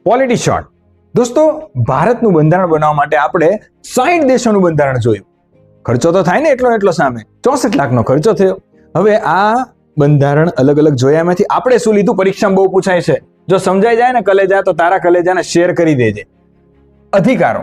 Polity short. દોસ્તો, ભારતનું બંધારણ બનાવવા માટે આપણે 60 દેશોનું બંધારણ જોયું. ખર્ચો તો થાય ને એટલો સામે 64 લાખનો ખર્ચો થયો. હવે આ બંધારણ અલગ અલગ જોયા એમાંથી આપણે શું લીધું? પરીક્ષામાં બહુ પૂછાય છે. જો સમજાઈ જાય ને કલેજા તો તારા કલેજાને શેર કરી દેજે. અધિકારો,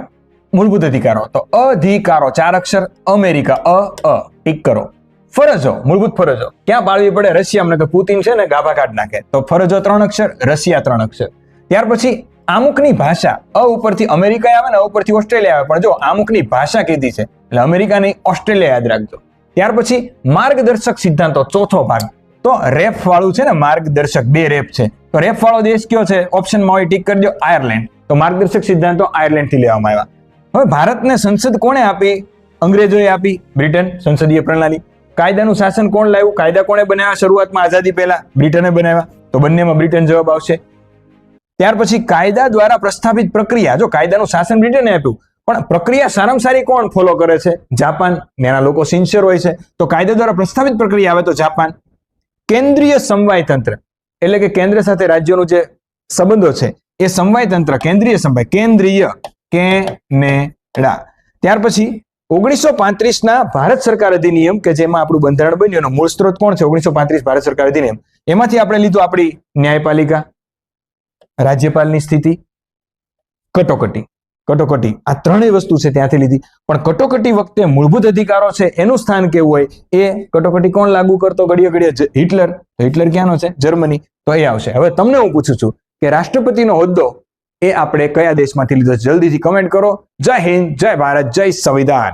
મૂળભૂત અધિકારો. તો અધિકારો 4 અક્ષર, અમેરિકા અ ટીક કરો. ફરજો, મૂળભૂત ફરજો ક્યાં પાળવી પડે? રશિયામાં. કે પુતિન છે ને ગાભા કાઢ નાખે. તો ફરજો 3 અક્ષર, રશિયા 3 અક્ષર. ત્યાર પછી આમુખની ભાષા. અ ઉપરથી અમેરિકા આવે ને અ ઉપરથી ઓસ્ટ્રેલિયા આવે, પણ જો આમુખની ભાષા કીધી છે એટલે અમેરિકા નહીં ઓસ્ટ્રેલિયા યાદ રાખજો. ત્યાર પછી માર્ગદર્શક સિદ્ધાંતો, ચોથો ભાગ. તો રેપ વાળું છે ને માર્ગદર્શક, 2 રેપ છે. તો રેપ વાળો દેશ કયો છે? ઓપ્શનમાં હોય ટીક કરજો, આયર્લેન્ડ. તો માર્ગદર્શક સિદ્ધાંતો આયર્લેન્ડ થી લેવામાં આવ્યા. હવે ભારતને સંસદ કોણે આપી? અંગ્રેજોએ આપી. બ્રિટન, સંસદીય પ્રણાલી. કાયદાનું શાસન કોણ લાવ્યું? કાયદા કોણે બનાવ્યા શરૂઆતમાં આઝાદી પહેલા? બ્રિટને બનાવ્યા. તો બંનેમાં બ્રિટન જવાબ આવશે. ત્યાર પછી કાયદા દ્વારા પ્રસ્થાપિત પ્રક્રિયા. જો કાયદાનું શાસન બ્રિટને આપ્યું, પણ પ્રક્રિયા સારામાં સારી કોણ ફોલો કરે છે? જાપાન. એના લોકો સિન્સિયર હોય છે. તો કાયદા દ્વારા પ્રસ્થાપિત પ્રક્રિયા આવે તો જાપાન. કેન્દ્રીય સમવાય તંત્ર એટલે કે કેન્દ્ર સાથે રાજ્યોનું જે સંબંધો છે એ સમવાય તંત્ર, કેન્દ્રીય સમવાય, કેન્દ્રીય કેનેડા. ત્યાર પછી 1935 ના ભારત સરકાર અધિનિયમ કે જેમાં આપણું બંધારણ બન્યું એનો મૂળ સ્ત્રોત કોણ છે? 1935 ભારત સરકાર અધિનિયમ. એમાંથી આપણે લીધું આપણી ન્યાયપાલિકા, રાજ્યપાલની સ્થિતિ, કટોકટી. આ ત્રણેય વસ્તુ છે ત્યાંથી લીધી. પણ કટોકટી વખતે મૂળભૂત અધિકારો છે એનું સ્થાન કેવું હોય? એ કટોકટી કોણ લાગુ કરતો? ઘડીએ હિટલર. તો હિટલર ક્યાંનો છે? જર્મની. તો એ આવશે. હવે તમને હું પૂછું છું કે રાષ્ટ્રપતિનો હોદ્દો એ આપણે કયા દેશમાંથી લીધો? જલ્દીથી કમેન્ટ કરો. જય હિન્દ, જય ભારત, જય સંવિધાન.